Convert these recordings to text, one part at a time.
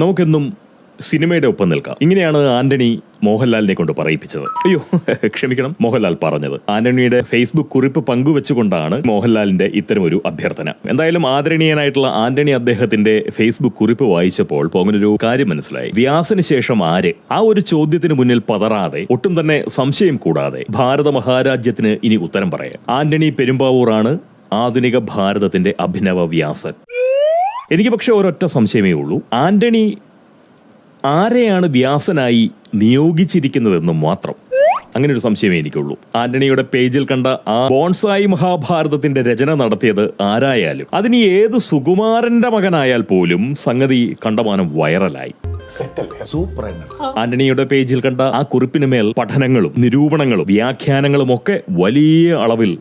നമുക്കെന്നും സിനിമയുടെ ഒപ്പം നിൽക്കാം. ഇങ്ങനെയാണ് ആന്റണി മോഹൻലാലിനെ കൊണ്ട് പറയിപ്പിച്ചത്. ക്ഷമിക്കണം, മോഹൻലാൽ പറഞ്ഞത്. ആന്റണിയുടെ ഫേസ്ബുക്ക് കുറിപ്പ് പങ്കുവെച്ചുകൊണ്ടാണ് മോഹൻലാലിന്റെ ഇത്തരമൊരു അഭ്യർത്ഥന. എന്തായാലും ആദരണീയനായിട്ടുള്ള ആന്റണി അദ്ദേഹത്തിന്റെ ഫേസ്ബുക്ക് കുറിപ്പ് വായിച്ചപ്പോൾ പോങ്ങനൊരു കാര്യം മനസ്സിലായി. വ്യാസന് ശേഷം ആര്? ആ ഒരു ചോദ്യത്തിന് മുന്നിൽ പതറാതെ, ഒട്ടും തന്നെ സംശയം കൂടാതെ ഭാരത മഹാരാജ്യത്തിന് ഇനി ഉത്തരം പറയാം. ആന്റണി പെരുമ്പാവൂറാണ് ആധുനിക ഭാരതത്തിന്റെ അഭിനവ വ്യാസൻ. എനിക്ക് പക്ഷെ ഒരൊറ്റ സംശയമേ ഉള്ളൂ. ആന്റണി ആരെയാണ് വ്യാസനായി നിയോഗിച്ചിരിക്കുന്നതെന്നും മാത്രം. അങ്ങനെ ഒരു സംശയമേ എനിക്കുള്ളൂ. ആന്റണിയുടെ പേജിൽ കണ്ട ആ ബോൺസായി മഹാഭാരതത്തിന്റെ രചന നടത്തിയത് ആരായാലും, അതിന് ഏത് സുകുമാരന്റെ മകനായാൽ പോലും സംഗതി കണ്ടമാനം വൈറലായി. ആന്റണിയുടെ പേജിൽ കണ്ട ആ കുറിപ്പിന് മേൽ പഠനങ്ങളും നിരൂപണങ്ങളും വ്യാഖ്യാനങ്ങളും ഒക്കെ വലിയ അളവിൽ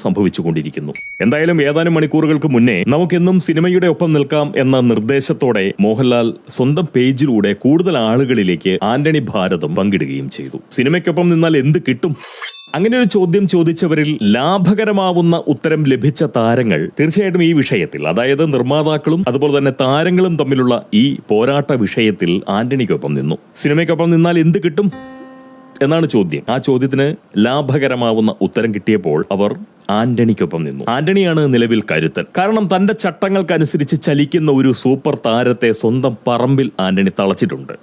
സംഭവിച്ചുകൊണ്ടിരിക്കുന്നു. എന്തായാലും ഏതാനും മണിക്കൂറുകൾക്ക് മുന്നേ നമുക്കെന്നും സിനിമയുടെ ഒപ്പം നിൽക്കാം എന്ന നിർദ്ദേശത്തോടെ മോഹൻലാൽ സ്വന്തം പേജിലൂടെ കൂടുതൽ ആളുകളിലേക്ക് ആന്റണി ഭാരതം പങ്കിടുകയും ചെയ്തു. സിനിമയ്ക്കൊപ്പം നിന്നാൽ എന്ത് കിട്ടും? അങ്ങനെ ഒരു ചോദ്യം ചോദിച്ചവരിൽ ലാഭകരമാവുന്ന ഉത്തരം ലഭിച്ച താരങ്ങൾ തീർച്ചയായിട്ടും ഈ വിഷയത്തിൽ, അതായത് നിർമ്മാതാക്കളും അതുപോലെ തന്നെ താരങ്ങളും തമ്മിലുള്ള ഈ പോരാട്ട വിഷയത്തിൽ ആന്റണിക്കൊപ്പം നിന്നു. സിനിമയ്ക്കൊപ്പം നിന്നാൽ എന്ത് കിട്ടും എന്നാണ് ചോദ്യം. ആ ചോദ്യത്തിന് ലാഭകരമാവുന്ന ഉത്തരം കിട്ടിയപ്പോൾ അവർ ആന്റണിക്കൊപ്പം നിന്നു. ആന്റണിയാണ് നിലവിൽ കരുത്തൻ. കാരണം തന്റെ ചട്ടങ്ങൾക്കനുസരിച്ച് ചലിക്കുന്ന ഒരു സൂപ്പർ താരത്തെ സ്വന്തം പറമ്പിൽ ആന്റണി തളച്ചിട്ടുണ്ട്.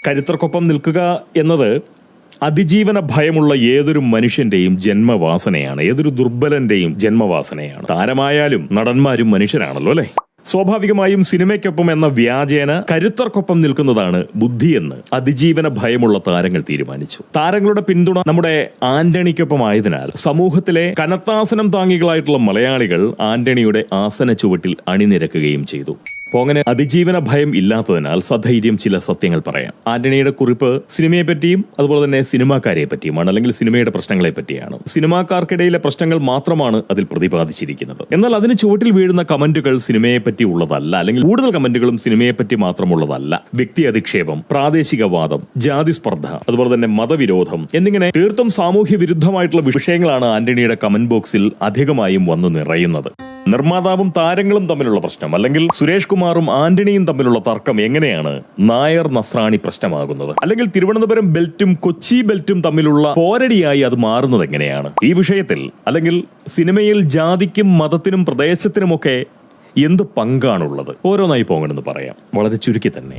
കരുത്തർക്കൊപ്പം നിൽക്കുക എന്നത് അതിജീവന ഭയമുള്ള ഏതൊരു മനുഷ്യന്റെയും ജന്മവാസനയാണ്, ഏതൊരു ദുർബലന്റെയും ജന്മവാസനയാണ്. താരമായാലും നടന്മാരും മനുഷ്യരാണല്ലോ അല്ലെ? സ്വാഭാവികമായും സിനിമയ്ക്കൊപ്പം എന്ന വ്യാജേന കരുത്തർക്കൊപ്പം നിൽക്കുന്നതാണ് ബുദ്ധിയെന്ന് അതിജീവന ഭയമുള്ള താരങ്ങൾ തീരുമാനിച്ചു. താരങ്ങളുടെ പിന്തുണ നമ്മുടെ ആന്റണിക്കൊപ്പം ആയതിനാൽ സമൂഹത്തിലെ കനത്താസനം താങ്ങികളായിട്ടുള്ള മലയാളികൾ ആന്റണിയുടെ ആസന ചുവട്ടിൽ അണിനിരക്കുകയും ചെയ്തു. അങ്ങനെ അതിജീവന ഭയം ഇല്ലാത്തതിനാൽ സധൈര്യം ചില സത്യങ്ങൾ പറയാം. ആന്റണിയുടെ കുറിപ്പ് സിനിമയെ പറ്റിയും അതുപോലെ തന്നെ സിനിമാക്കാരെ പറ്റിയുമാണ്, അല്ലെങ്കിൽ സിനിമയുടെ പ്രശ്നങ്ങളെ പറ്റിയാണ്. സിനിമാക്കാർക്കിടയിലെ പ്രശ്നങ്ങൾ മാത്രമാണ് അതിൽ പ്രതിപാദിച്ചിരിക്കുന്നത്. എന്നാൽ അതിന് ചുവട്ടിൽ വീഴുന്ന കമന്റുകൾ സിനിമയെ പറ്റി ഉള്ളതല്ല, അല്ലെങ്കിൽ കൂടുതൽ കമന്റുകളും സിനിമയെ പറ്റി മാത്രമുള്ളതല്ല. വ്യക്തി അധിക്ഷേപം, പ്രാദേശികവാദം, ജാതി സ്പർദ്ധ, അതുപോലെ തന്നെ മതവിരോധം എന്നിങ്ങനെ തീർത്തും സാമൂഹ്യ വിരുദ്ധമായിട്ടുള്ള വിഷയങ്ങളാണ് ആന്റണിയുടെ കമന്റ് ബോക്സിൽ അധികമായും വന്നു നിറയുന്നത്. നിർമ്മാതാവും താരങ്ങളും തമ്മിലുള്ള പ്രശ്നം, അല്ലെങ്കിൽ സുരേഷ് കുമാറും ആന്റണിയും തമ്മിലുള്ള തർക്കം എങ്ങനെയാണ് നായർ നസ്രാണി പ്രശ്നമാകുന്നത്? അല്ലെങ്കിൽ തിരുവനന്തപുരം ബെൽറ്റും കൊച്ചി ബെൽറ്റും തമ്മിലുള്ള പോരടിയായി അത് മാറുന്നത് എങ്ങനെയാണ്? ഈ വിഷയത്തിൽ, അല്ലെങ്കിൽ സിനിമയിൽ ജാതിക്കും മതത്തിനും പ്രദേശത്തിനുമൊക്കെ എന്ത് പങ്കാണുള്ളത്? ഓരോന്നായി പോകണമെന്ന് പറയാം, വളരെ ചുരുക്കി തന്നെ.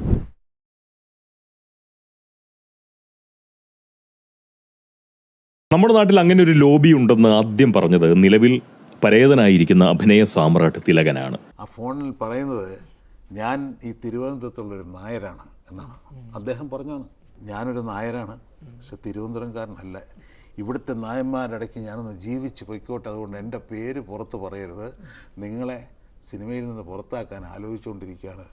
നമ്മുടെ നാട്ടിൽ അങ്ങനെ ഒരു ലോബി ഉണ്ടെന്ന് ആദ്യം പറഞ്ഞത് നിലവിൽ പരേതനായിരിക്കുന്ന അഭിനയ സാമ്രാട്ട് തിലകനാണ്. ആ ഫോണിൽ പറയുന്നത് ഞാൻ ഈ തിരുവനന്തപുരത്തുള്ളൊരു നായരാണ് എന്നാണ് അദ്ദേഹം പറഞ്ഞാണ്. ഞാനൊരു നായരാണ്, പക്ഷെ തിരുവനന്തപുരംകാരനല്ല. ഇവിടുത്തെ നായന്മാരിടയ്ക്ക് ഞാനൊന്ന് ജീവിച്ച് പൊയ്ക്കോട്ടെ, അതുകൊണ്ട് എൻ്റെ പേര് പുറത്ത് പറയരുത്. നിങ്ങളെ സിനിമയിൽ നിന്ന് പുറത്താക്കാൻ ആലോചിച്ചുകൊണ്ടിരിക്കുകയാണ്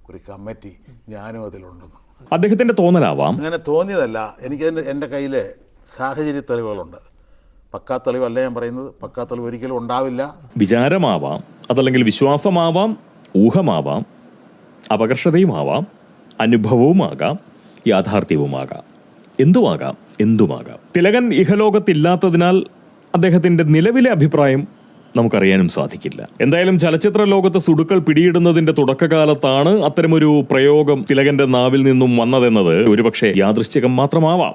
ഒരു കമ്മിറ്റി, ഞാനും അതിലുണ്ടെന്ന് അദ്ദേഹത്തിന്റെ തോന്നലാവാം. അങ്ങനെ തോന്നിയതല്ല, എനിക്ക് എൻ്റെ കയ്യിൽ സാഹചര്യ തെളിവുകളുണ്ട്. പക്കാ തെളിവല്ല ഞാൻ പറയുന്നത്, പക്കാ തെളിവ് ഒരിക്കലും ഉണ്ടാവില്ല. വിചാരമാവാം, അതല്ലെങ്കിൽ വിശ്വാസമാവാം, ഊഹമാവാം, അപകർഷതയുമാവാം, അനുഭവവുമാകാം, യാഥാർത്ഥ്യവുമാകാം, എന്തുമാകാം. തിലകൻ ഇഹലോകത്തില്ലാത്തതിനാൽ അദ്ദേഹത്തിന്റെ നിലവിലെ അഭിപ്രായം നമുക്കറിയാനും സാധിക്കില്ല. എന്തായാലും ചലച്ചിത്ര ലോകത്ത് സുടുക്കൾ പിടിയിടുന്നതിന്റെ തുടക്കകാലത്താണ് അത്തരമൊരു പ്രയോഗം തിലകന്റെ നാവിൽ നിന്നും വന്നതെന്നത് ഒരുപക്ഷെ യാദൃശ്ചികം മാത്രമാവാം.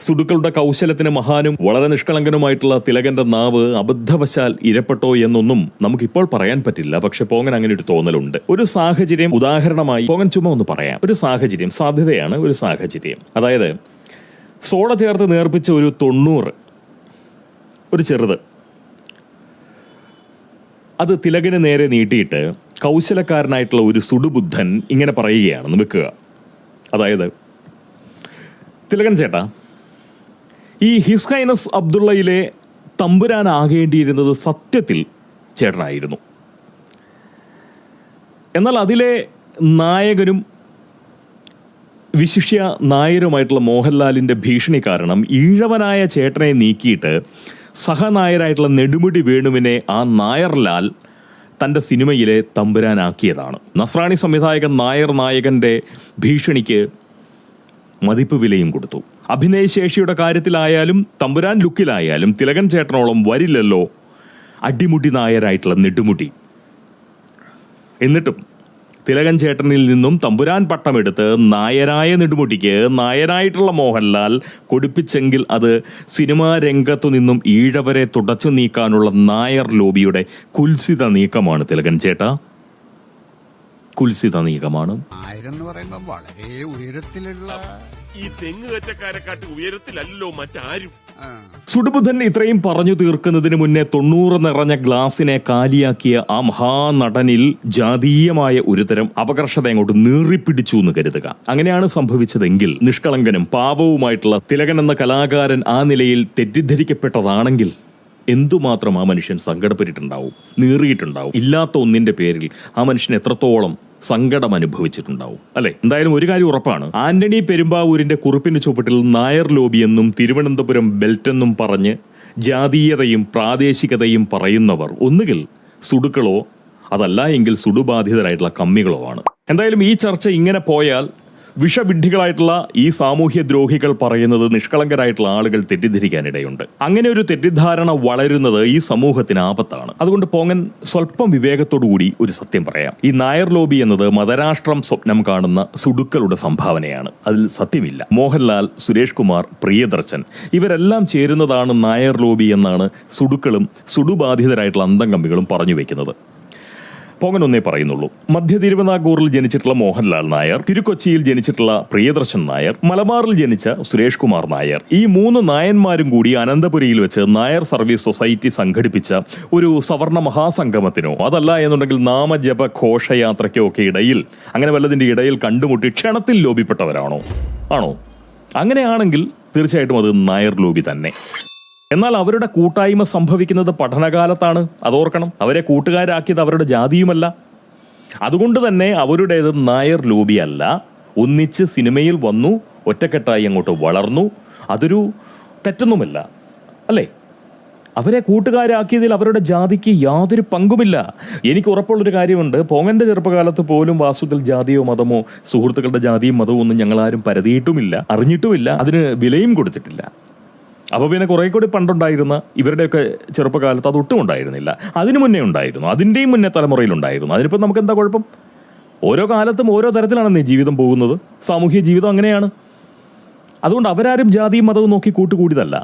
സുടുക്കളുടെ കൗശലത്തിന് മഹാനും വളരെ നിഷ്കളങ്കനുമായിട്ടുള്ള തിലകന്റെ നാവ് അബദ്ധവശാൽ ഇരപ്പെട്ടോ എന്നൊന്നും നമുക്കിപ്പോൾ പറയാൻ പറ്റില്ല. പക്ഷെ പോങ്ങൻ അങ്ങനെ ഒരു തോന്നലുണ്ട്. ഒരു സാഹചര്യം ഉദാഹരണമായി പോങ്ങൻ ചുമ്മാ ഒന്ന് പറയാം. ഒരു സാഹചര്യം, സാധ്യതയാണ് ഒരു സാഹചര്യം. അതായത് സോഡ ചേർത്ത് നേർപ്പിച്ച ഒരു 90, ഒരു ചെറുത്, അത് തിലകന് നേരെ നീട്ടിയിട്ട് കൗശലക്കാരനായിട്ടുള്ള ഒരു സുടുബുദ്ധൻ ഇങ്ങനെ പറയുകയാണെന്ന് വെക്കുക. അതായത്, തിലകൻ ചേട്ടാ, ഈ ഹിസ് ഹൈനസ് അബ്ദുള്ളയിലെ തമ്പുരാനാകേണ്ടിയിരുന്നത് സത്യത്തിൽ ചേട്ടനായിരുന്നു. എന്നാൽ അതിലെ നായകനും വിശിഷ്യ നായരുമായിട്ടുള്ള മോഹൻലാലിന്റെ ഭീഷണി കാരണം ഈഴവനായ ചേട്ടനെ നീക്കിയിട്ട് സഹനായരായിട്ടുള്ള നെടുമുടി വേണുവിനെ ആ നായർലാൽ തന്റെ സിനിമയിലെ തമ്പുരാനാക്കിയതാണ്. നസ്രാണി സംവിധായകൻ നായർ നായകന്റെ ഭീഷണിക്ക് മതിപ്പ് വിലയും കൊടുത്തു. അഭിനയശേഷിയുടെ കാര്യത്തിലായാലും തമ്പുരാൻ ലുക്കിലായാലും തിലകൻ ചേട്ടനോളം വരില്ലല്ലോ അടിമുടി നായരായിട്ടുള്ള നെടുമുടി. എന്നിട്ടും തിലകൻ ചേട്ടനിൽ നിന്നും തമ്പുരാൻ പട്ടമെടുത്ത് നായരായ നെടുമുടിക്ക് നായരായിട്ടുള്ള മോഹൻലാൽ കൊടുപ്പിച്ചെങ്കിൽ അത് സിനിമാ രംഗത്തു നിന്നും ഈഴവരെ തുടച്ചു നീക്കാനുള്ള നായർ ലോബിയുടെ കുൽസിത നീക്കമാണ് തിലകൻ ചേട്ടാ. കുൽസിത നീക്കമാണ്. ആയിരം പറയുമ്പോ വളരെ ഉയരത്തിലുള്ള ഈ തെങ്ങ് കയറ്റക്കാരെക്കാട്ടി ഉയരത്തിലല്ലോ മറ്റാരും. സുടുബുദ്ധൻ ഇത്രയും പറഞ്ഞു തീർക്കുന്നതിന് മുന്നേ 90 നിറഞ്ഞ ഗ്ലാസിനെ കാലിയാക്കിയ ആ മഹാനടനിൽ ജാതീയമായ ഒരുതരം അപകർഷത അങ്ങോട്ട് നീറിപ്പിടിച്ചു എന്ന് കരുതുക. അങ്ങനെയാണ് സംഭവിച്ചതെങ്കിൽ നിഷ്കളങ്കനും പാവവുമായിട്ടുള്ള തിലകൻ എന്ന കലാകാരൻ ആ നിലയിൽ തെറ്റിദ്ധരിക്കപ്പെട്ടതാണെങ്കിൽ എന്തുമാത്രം ആ മനുഷ്യൻ സങ്കടപ്പെട്ടിട്ടുണ്ടാവും, നീറിയിട്ടുണ്ടാവും. ഇല്ലാത്ത ഒന്നിന്റെ പേരിൽ ആ മനുഷ്യൻ എത്രത്തോളം സങ്കടം അനുഭവിച്ചിട്ടുണ്ടാവും അല്ലെ. എന്തായാലും ഒരു കാര്യം ഉറപ്പാണ്, ആന്റണി പെരുമ്പാവൂരിന്റെ കുറിപ്പിന് ചുവട്ടിൽ നായർ ലോബി എന്നും തിരുവനന്തപുരം ബെൽറ്റ് എന്നും പറഞ്ഞ് ജാതീയതയും പ്രാദേശികതയും പറയുന്നവർ ഒന്നുകിൽ സുടുക്കളോ അതല്ല എങ്കിൽ സുടുബാധിതരായിട്ടുള്ള കമ്മികളോ ആണ്. എന്തായാലും ഈ ചർച്ച ഇങ്ങനെ പോയാൽ വിഷവിഡ്ഢികളായിട്ടുള്ള ഈ സാമൂഹ്യ ദ്രോഹികൾ പറയുന്നത് നിഷ്കളങ്കരായിട്ടുള്ള ആളുകൾ തെറ്റിദ്ധരിക്കാനിടയുണ്ട്. അങ്ങനെ ഒരു തെറ്റിദ്ധാരണ വളരുന്നത് ഈ സമൂഹത്തിന് ആപത്താണ്. അതുകൊണ്ട് പോങ്ങൻ സ്വല്പം വിവേകത്തോടുകൂടി ഒരു സത്യം പറയാം. ഈ നായർ ലോബി എന്നത് മതരാഷ്ട്രം സ്വപ്നം കാണുന്ന സുടുക്കളുടെ സംഭാവനയാണ്. അതിൽ സത്യമില്ല. മോഹൻലാൽ, സുരേഷ് കുമാർ, പ്രിയദർശൻ ഇവരെല്ലാം ചേരുന്നതാണ് നായർ ലോബി എന്നാണ് സുടുക്കളും സുടുബാധിതരായിട്ടുള്ള അന്തംകമ്മികളും പറഞ്ഞു വെക്കുന്നത്. പോങ്ങൻ ഒന്നേ പറയുന്നുള്ളൂ. മധ്യ തിരുവിതാംകൂറിൽ ജനിച്ചിട്ടുള്ള മോഹൻലാൽ നായർ, തിരുക്കൊച്ചിയിൽ ജനിച്ചിട്ടുള്ള പ്രിയദർശൻ നായർ, മലബാറിൽ ജനിച്ച സുരേഷ് കുമാർ നായർ, ഈ 3 നായന്മാരും കൂടി അനന്തപുരിയിൽ വെച്ച് നായർ സർവീസ് സൊസൈറ്റി സംഘടിപ്പിച്ച ഒരു സവർണ മഹാസംഗമത്തിനോ അതല്ല എന്നുണ്ടെങ്കിൽ നാമജപ ഘോഷയാത്രയ്ക്കോ ഒക്കെ ഇടയിൽ, അങ്ങനെ വല്ലതിന്റെ ഇടയിൽ കണ്ടുമുട്ടി ക്ഷണത്തിൽ ലോബിപ്പെട്ടവരാണോ? ആണോ? അങ്ങനെയാണെങ്കിൽ തീർച്ചയായിട്ടും അത് നായർ ലോബി തന്നെ. എന്നാൽ അവരുടെ കൂട്ടായ്മ സംഭവിക്കുന്നത് പഠനകാലത്താണ്. അതോർക്കണം. അവരെ കൂട്ടുകാരാക്കിയത് അവരുടെ ജാതിയുമല്ല. അതുകൊണ്ട് തന്നെ അവരുടേത് നായർ ലോബി അല്ല. ഒന്നിച്ച് സിനിമയിൽ വന്നു, ഒറ്റക്കെട്ടായി അങ്ങോട്ട് വളർന്നു. അതൊരു തെറ്റൊന്നുമല്ല അല്ലേ. അവരെ കൂട്ടുകാരാക്കിയതിൽ അവരുടെ ജാതിക്ക് യാതൊരു പങ്കുമില്ല. എനിക്ക് ഉറപ്പുള്ളൊരു കാര്യമുണ്ട്, പോങ്ങന്റെ ചെറുപ്പകാലത്ത് പോലും വാസ്തുവിൽ ജാതിയോ മതമോ സുഹൃത്തുക്കളുടെ ജാതിയും മതവും ഒന്നും ഞങ്ങളാരും പരതിയിട്ടുമില്ല, അറിഞ്ഞിട്ടുമില്ല, അതിന് വിലയും കൊടുത്തിട്ടില്ല. അപ്പോൾ പിന്നെ കുറെ കൂടി പണ്ടുണ്ടായിരുന്ന ഇവരുടെയൊക്കെ ചെറുപ്പകാലത്ത് അതൊട്ടും ഉണ്ടായിരുന്നില്ല. അതിനു മുന്നേ ഉണ്ടായിരുന്നു, അതിൻ്റെയും മുന്നേ തലമുറയിലുണ്ടായിരുന്നു. അതിനിപ്പോൾ നമുക്ക് എന്താ കുഴപ്പം? ഓരോ കാലത്തും ഓരോ തരത്തിലാണ് ജീവിതം പോകുന്നത്. സാമൂഹ്യ ജീവിതം അങ്ങനെയാണ്. അതുകൊണ്ട് അവരാരും ജാതിയും മതവും നോക്കി കൂട്ടുകൂടിയതല്ല.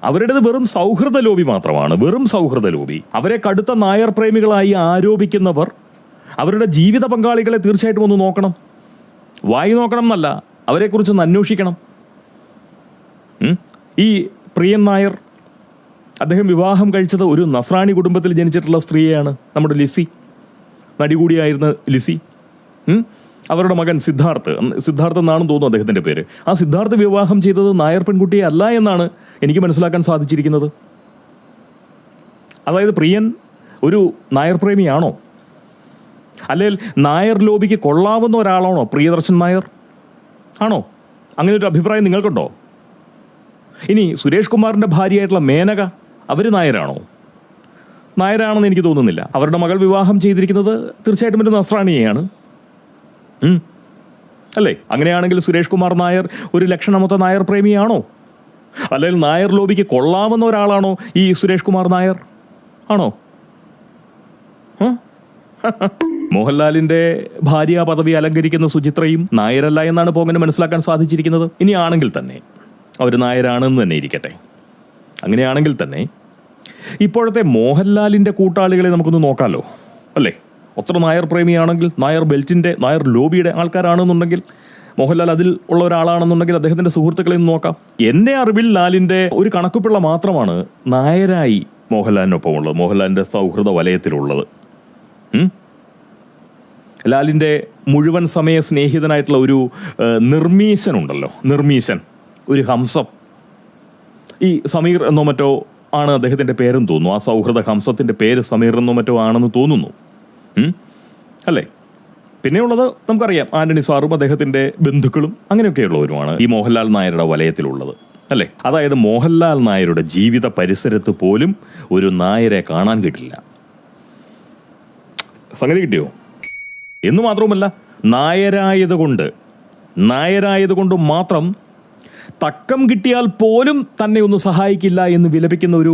അവരുടേത് വെറും സൗഹൃദ ലോബി മാത്രമാണ്, വെറും സൗഹൃദ ലോബി. അവരെ കടുത്ത നായർ പ്രേമികളായി ആരോപിക്കുന്നവർ അവരുടെ ജീവിത പങ്കാളികളെ തീർച്ചയായിട്ടും ഒന്ന് നോക്കണം. വായി നോക്കണം എന്നല്ല, അവരെക്കുറിച്ചൊന്ന് അന്വേഷിക്കണം. ഈ പ്രിയൻ നായർ, അദ്ദേഹം വിവാഹം കഴിച്ചത് ഒരു നസ്രാണി കുടുംബത്തിൽ ജനിച്ചിട്ടുള്ള സ്ത്രീയെയാണ്, നമ്മുടെ ലിസി, നടി കൂടിയായിരുന്ന ലിസി. അവരുടെ മകൻ സിദ്ധാർത്ഥ് എന്നാണെന്ന് തോന്നുന്നു അദ്ദേഹത്തിന്റെ പേര്. ആ സിദ്ധാർത്ഥ് വിവാഹം ചെയ്തത് നായർ പെൺകുട്ടിയെ അല്ല എന്നാണ് എനിക്ക് മനസ്സിലാക്കാൻ സാധിച്ചിരിക്കുന്നത്. അതായത് പ്രിയൻ ഒരു നായർ പ്രേമിയാണോ? അല്ലെങ്കിൽ നായർ ലോബിക്ക് കൊള്ളാവുന്ന ഒരാളാണോ പ്രിയദർശൻ നായർ? ആണോ? അങ്ങനെ ഒരു അഭിപ്രായം നിങ്ങൾക്കുണ്ടോ? ഇനി സുരേഷ് കുമാറിന്റെ ഭാര്യയായിട്ടുള്ള മേനക, അവര് നായരാണോ? നായരാണെന്ന് എനിക്ക് തോന്നുന്നില്ല. അവരുടെ മകൾ വിവാഹം ചെയ്തിരിക്കുന്നത് തീർച്ചയായിട്ടും ഒരു നസ്രാണിയെയാണ് അല്ലേ. അങ്ങനെയാണെങ്കിൽ സുരേഷ് കുമാർ നായർ ഒരു ലക്ഷണമൊത്ത നായർ പ്രേമിയാണോ? അല്ലെങ്കിൽ നായർ ലോബിക്ക് കൊള്ളാവുന്ന ഒരാളാണോ ഈ സുരേഷ് കുമാർ നായർ? ആണോ? മോഹൻലാലിന്റെ ഭാര്യ പദവി അലങ്കരിക്കുന്ന സുചിത്രയും നായരല്ല എന്നാണ് പോങ്ങനെ മനസ്സിലാക്കാൻ സാധിച്ചിരിക്കുന്നത്. ഇനി ആണെങ്കിൽ തന്നെ അവർ നായരാണെന്ന് തന്നെ ഇരിക്കട്ടെ. അങ്ങനെയാണെങ്കിൽ തന്നെ ഇപ്പോഴത്തെ മോഹൻലാലിന്റെ കൂട്ടാളികളെ നമുക്കൊന്ന് നോക്കാമല്ലോ അല്ലേ. ഒത്ര നായർ പ്രേമിയാണെങ്കിൽ, നായർ ബെൽറ്റിന്റെ, നായർ ലോബിയുടെ ആൾക്കാരാണെന്നുണ്ടെങ്കിൽ, മോഹൻലാൽ അതിൽ ഉള്ള ഒരാളാണെന്നുണ്ടെങ്കിൽ അദ്ദേഹത്തിന്റെ സുഹൃത്തുക്കളെ നോക്കാം. എന്റെ അറിവിൽ ലാലിന്റെ ഒരു കണക്കുപിള്ള മാത്രമാണ് നായരായി മോഹൻലാലിനൊപ്പമുള്ളത്, മോഹൻലാലിന്റെ സൗഹൃദ വലയത്തിലുള്ളത്. ലാലിന്റെ മുഴുവൻ സമയ സ്നേഹിതനായിട്ടുള്ള ഒരു നിർമീശൻ ഉണ്ടല്ലോ, നിർമീശൻ, ഒരു ഹംസം, ഈ സമീർ എന്നോ മറ്റോ ആണ് അദ്ദേഹത്തിന്റെ പേരെന്ന് തോന്നുന്നു. ആ സൗഹൃദ ഹംസത്തിന്റെ പേര് സമീർ എന്നോ മറ്റോ ആണെന്ന് തോന്നുന്നു അല്ലേ. പിന്നെയുള്ളത് നമുക്കറിയാം, ആന്റണി സാറും അദ്ദേഹത്തിന്റെ ബന്ധുക്കളും അങ്ങനെയൊക്കെയുള്ളവരുമാണ് ഈ മോഹൻലാൽ നായരുടെ വലയത്തിലുള്ളത് അല്ലേ. അതായത് മോഹൻലാൽ നായരുടെ ജീവിത പരിസരത്ത് പോലും ഒരു നായരെ കാണാൻ കിട്ടില്ല. സംഗതി കിട്ടിയോ? എന്ന് മാത്രവുമല്ല, നായരായതുകൊണ്ട് മാത്രം തക്കം കിട്ടിയാൽ പോലും തന്നെ ഒന്ന് സഹായിക്കില്ല എന്ന് വിലപിക്കുന്ന ഒരു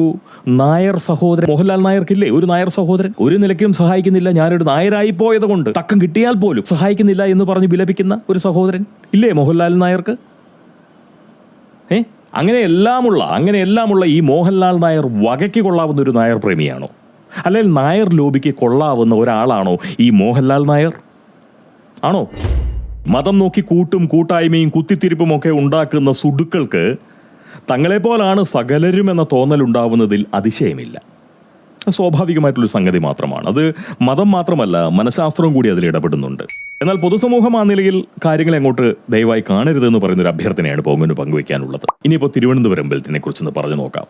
നായർ സഹോദരൻ മോഹൻലാൽ നായർക്കില്ലേ? ഒരു നായർ സഹോദരൻ ഒരു നിലയ്ക്കും സഹായിക്കുന്നില്ല, ഞാനൊരു നായരായി പോയത് കൊണ്ട് തക്കം കിട്ടിയാൽ പോലും സഹായിക്കുന്നില്ല എന്ന് പറഞ്ഞ് വിലപിക്കുന്ന ഒരു സഹോദരൻ ഇല്ലേ മോഹൻലാൽ നായർക്ക്? അങ്ങനെയെല്ലാമുള്ള ഈ മോഹൻലാൽ നായർ വകയ്ക്ക് കൊള്ളാവുന്ന ഒരു നായർ പ്രേമിയാണോ? അല്ലെങ്കിൽ നായർ ലോബിക്ക് കൊള്ളാവുന്ന ഒരാളാണോ ഈ മോഹൻലാൽ നായർ? ആണോ? മതം നോക്കി കൂട്ടും കൂട്ടായ്മയും കുത്തിത്തിരിപ്പും ഒക്കെ ഉണ്ടാക്കുന്ന സുഡുക്കൾക്ക് തങ്ങളെപ്പോലാണ് സകലരും എന്ന തോന്നലുണ്ടാവുന്നതിൽ അതിശയമില്ല. സ്വാഭാവികമായിട്ടുള്ളൊരു സംഗതി മാത്രമാണ്. അത് മതം മാത്രമല്ല, മനഃശാസ്ത്രവും കൂടി അതിൽ ഇടപെടുന്നുണ്ട്. എന്നാൽ പൊതുസമൂഹം ആ നിലയിൽ കാര്യങ്ങളെ അങ്ങോട്ട് ദയവായി കാണരുതെന്ന് പറയുന്നൊരു അഭ്യർത്ഥനയാണ് പോങ്ങിന് പങ്കുവയ്ക്കാനുള്ളത്. ഇനിയിപ്പോൾ തിരുവനന്തപുരം ബെൽറ്റിനെ കുറിച്ചൊന്ന് പറഞ്ഞു നോക്കാം.